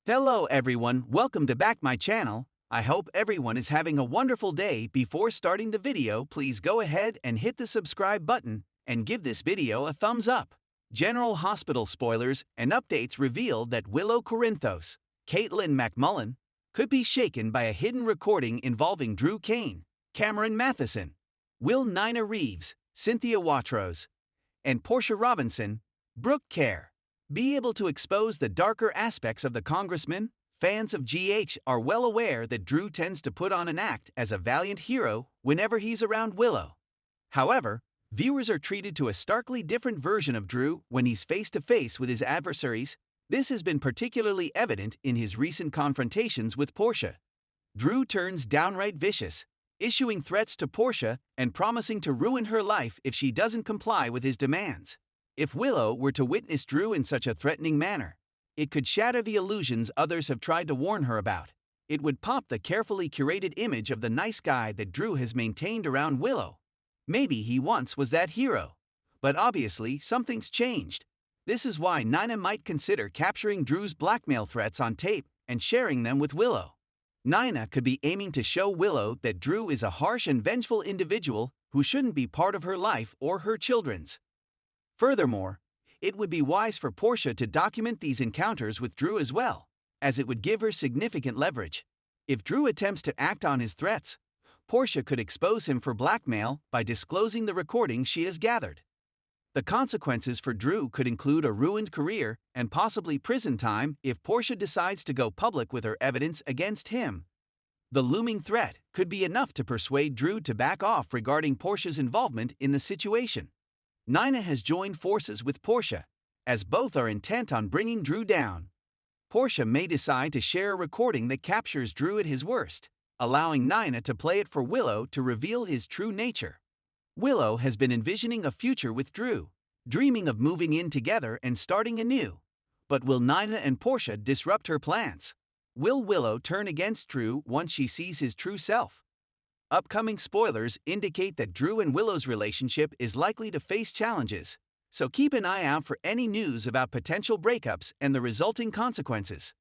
Hello everyone, welcome to back my channel. I hope everyone is having a wonderful day. Before starting the video, please go ahead and hit the subscribe button and give this video a thumbs up. General Hospital spoilers and updates reveal that Willow Corinthos, Caitlin McMullen, could be shaken by a hidden recording involving Drew Kane, Cameron Matheson, Will Nina Reeves, Cynthia Watros, and Portia Robinson, Brooke Kerr. Be able to expose the darker aspects of the congressman. Fans of GH are well aware that Drew tends to put on an act as a valiant hero whenever he's around Willow. However, viewers are treated to a starkly different version of Drew when he's face-to-face with his adversaries. This has been particularly evident in his recent confrontations with Portia. Drew turns downright vicious, issuing threats to Portia and promising to ruin her life if she doesn't comply with his demands. If Willow were to witness Drew in such a threatening manner, it could shatter the illusions others have tried to warn her about. It would pop the carefully curated image of the nice guy that Drew has maintained around Willow. Maybe he once was that hero. But obviously, something's changed. This is why Nina might consider capturing Drew's blackmail threats on tape and sharing them with Willow. Nina could be aiming to show Willow that Drew is a harsh and vengeful individual who shouldn't be part of her life or her children's. Furthermore, it would be wise for Portia to document these encounters with Drew as well, as it would give her significant leverage. If Drew attempts to act on his threats, Portia could expose him for blackmail by disclosing the recordings she has gathered. The consequences for Drew could include a ruined career and possibly prison time if Portia decides to go public with her evidence against him. The looming threat could be enough to persuade Drew to back off regarding Portia's involvement in the situation. Nina has joined forces with Portia, as both are intent on bringing Drew down. Portia may decide to share a recording that captures Drew at his worst, allowing Nina to play it for Willow to reveal his true nature. Willow has been envisioning a future with Drew, dreaming of moving in together and starting anew. But will Nina and Portia disrupt her plans? Will Willow turn against Drew once she sees his true self? Upcoming spoilers indicate that Drew and Willow's relationship is likely to face challenges, so keep an eye out for any news about potential breakups and the resulting consequences.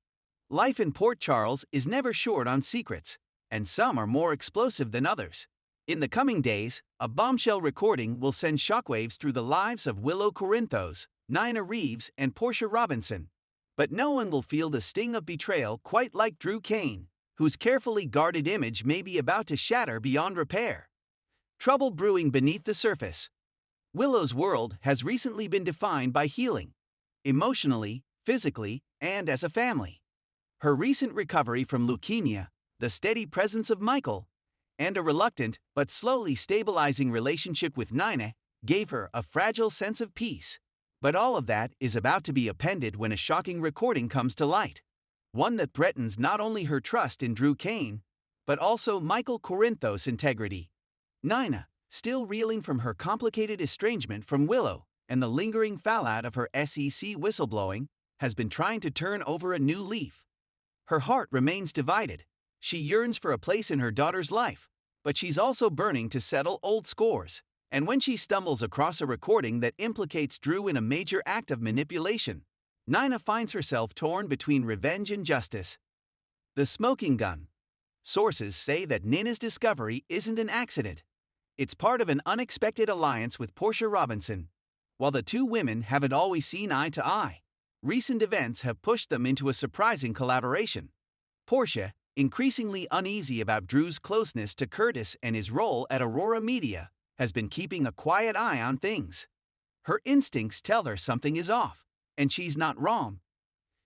Life in Port Charles is never short on secrets, and some are more explosive than others. In the coming days, a bombshell recording will send shockwaves through the lives of Willow Corinthos, Nina Reeves, and Portia Robinson. But no one will feel the sting of betrayal quite like Drew Kane, whose carefully guarded image may be about to shatter beyond repair. Trouble brewing beneath the surface. Willow's world has recently been defined by healing, emotionally, physically, and as a family. Her recent recovery from leukemia, the steady presence of Michael, and a reluctant but slowly stabilizing relationship with Nina gave her a fragile sense of peace. But all of that is about to be upended when a shocking recording comes to light. One that threatens not only her trust in Drew Kane, but also Michael Corinthos' integrity. Nina, still reeling from her complicated estrangement from Willow and the lingering fallout of her SEC whistleblowing, has been trying to turn over a new leaf. Her heart remains divided. She yearns for a place in her daughter's life, but she's also burning to settle old scores. And when she stumbles across a recording that implicates Drew in a major act of manipulation, Nina finds herself torn between revenge and justice. The smoking gun. Sources say that Nina's discovery isn't an accident. It's part of an unexpected alliance with Portia Robinson. While the two women haven't always seen eye to eye, recent events have pushed them into a surprising collaboration. Portia, increasingly uneasy about Drew's closeness to Curtis and his role at Aurora Media, has been keeping a quiet eye on things. Her instincts tell her something is off, and she's not wrong.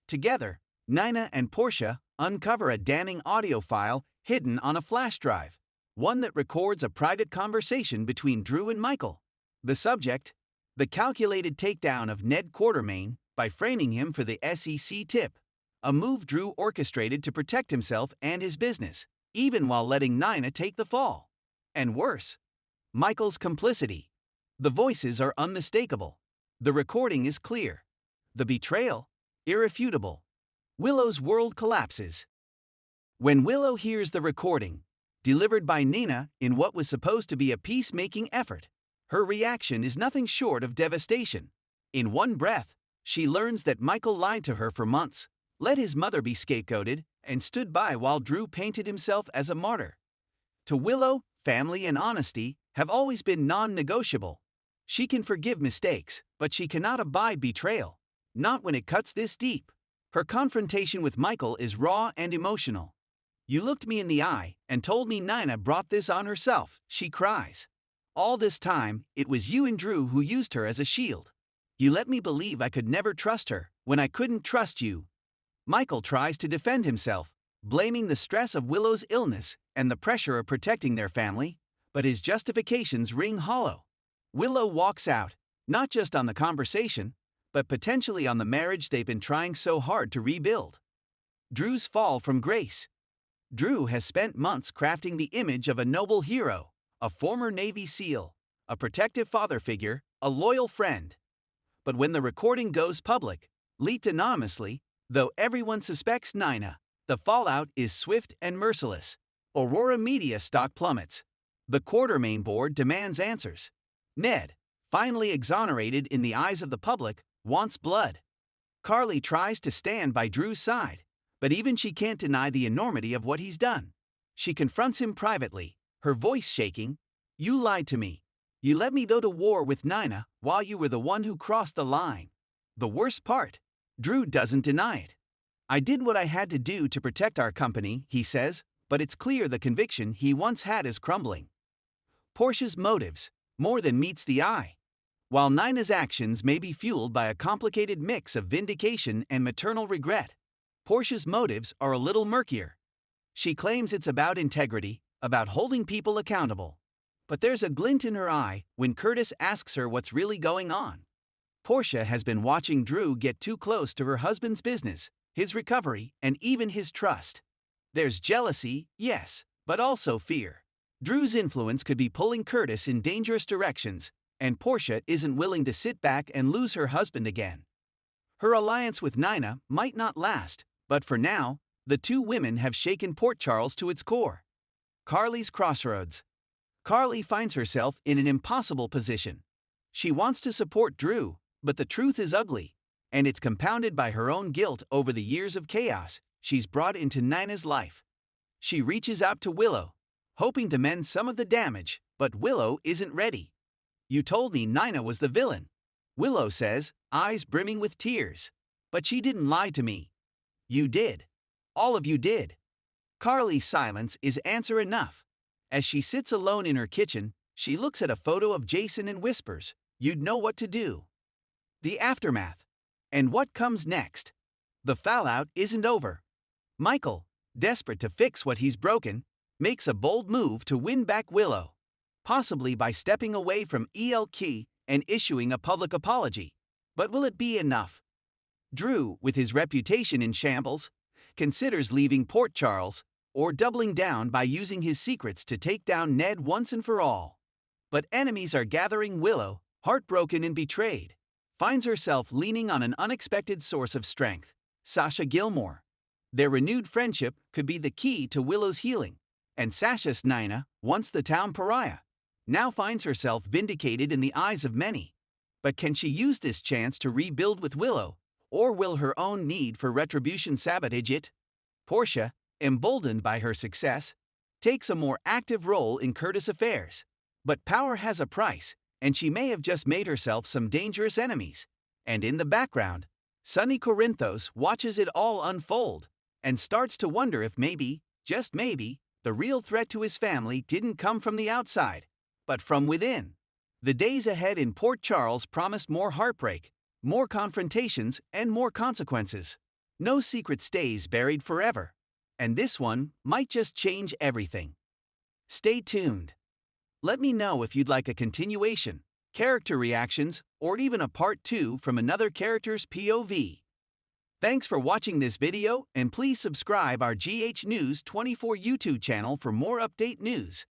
Together, Nina and Portia uncover a damning audio file hidden on a flash drive, one that records a private conversation between Drew and Michael. The subject: the calculated takedown of Ned Quartermain by framing him for the SEC tip, a move Drew orchestrated to protect himself and his business, even while letting Nina take the fall. And worse, Michael's complicity. The voices are unmistakable. The recording is clear. The betrayal, irrefutable. Willow's world collapses. When Willow hears the recording, delivered by Nina in what was supposed to be a peacemaking effort, her reaction is nothing short of devastation. In one breath, she learns that Michael lied to her for months, let his mother be scapegoated, and stood by while Drew painted himself as a martyr. To Willow, family and honesty have always been non-negotiable. She can forgive mistakes, but she cannot abide betrayal. Not when it cuts this deep. Her confrontation with Michael is raw and emotional. You looked me in the eye and told me Nina brought this on herself, she cries. All this time, it was you and Drew who used her as a shield. You let me believe I could never trust her when I couldn't trust you. Michael tries to defend himself, blaming the stress of Willow's illness and the pressure of protecting their family, but his justifications ring hollow. Willow walks out, not just on the conversation, but potentially on the marriage they've been trying so hard to rebuild. Drew's fall from grace. Drew has spent months crafting the image of a noble hero, a former Navy SEAL, a protective father figure, a loyal friend. But when the recording goes public, leaked anonymously, though everyone suspects Nina, the fallout is swift and merciless. Aurora Media stock plummets. The Quartermain board demands answers. Ned, finally exonerated in the eyes of the public, wants blood. Carly tries to stand by Drew's side, but even she can't deny the enormity of what he's done. She confronts him privately, her voice shaking. You lied to me. You let me go to war with Nina while you were the one who crossed the line. The worst part, Drew doesn't deny it. I did what I had to do to protect our company, he says, but it's clear the conviction he once had is crumbling. Portia's motives, more than meets the eye. While Nina's actions may be fueled by a complicated mix of vindication and maternal regret, Portia's motives are a little murkier. She claims it's about integrity, about holding people accountable. But there's a glint in her eye when Curtis asks her what's really going on. Portia has been watching Drew get too close to her husband's business, his recovery, and even his trust. There's jealousy, yes, but also fear. Drew's influence could be pulling Curtis in dangerous directions, and Portia isn't willing to sit back and lose her husband again. Her alliance with Nina might not last, but for now, the two women have shaken Port Charles to its core. Carly's crossroads. Carly finds herself in an impossible position. She wants to support Drew, but the truth is ugly, and it's compounded by her own guilt over the years of chaos she's brought into Nina's life. She reaches out to Willow, hoping to mend some of the damage, but Willow isn't ready. You told me Nina was the villain, Willow says, eyes brimming with tears. But she didn't lie to me. You did. All of you did. Carly's silence is answer enough. As she sits alone in her kitchen, she looks at a photo of Jason and whispers, "You'd know what to do." The aftermath. And what comes next? The fallout isn't over. Michael, desperate to fix what he's broken, makes a bold move to win back Willow, possibly by stepping away from ELK and issuing a public apology. But will it be enough? Drew, with his reputation in shambles, considers leaving Port Charles or doubling down by using his secrets to take down Ned once and for all. But enemies are gathering. Willow, heartbroken and betrayed, finds herself leaning on an unexpected source of strength, Sasha Gilmore. Their renewed friendship could be the key to Willow's healing, and Sasha's Nina, once the town pariah, now finds herself vindicated in the eyes of many. But can she use this chance to rebuild with Willow, or will her own need for retribution sabotage it? Portia, emboldened by her success, takes a more active role in Curtis' affairs. But power has a price, and she may have just made herself some dangerous enemies. And in the background, Sonny Corinthos watches it all unfold and starts to wonder if maybe, just maybe, the real threat to his family didn't come from the outside, but from within. The days ahead in Port Charles promised more heartbreak, more confrontations, and more consequences. No secret stays buried forever, and this one might just change everything. Stay tuned. Let me know if you'd like a continuation, character reactions, or even a part 2 from another character's POV. Thanks for watching this video, and please subscribe our GH News 24 YouTube channel for more update news.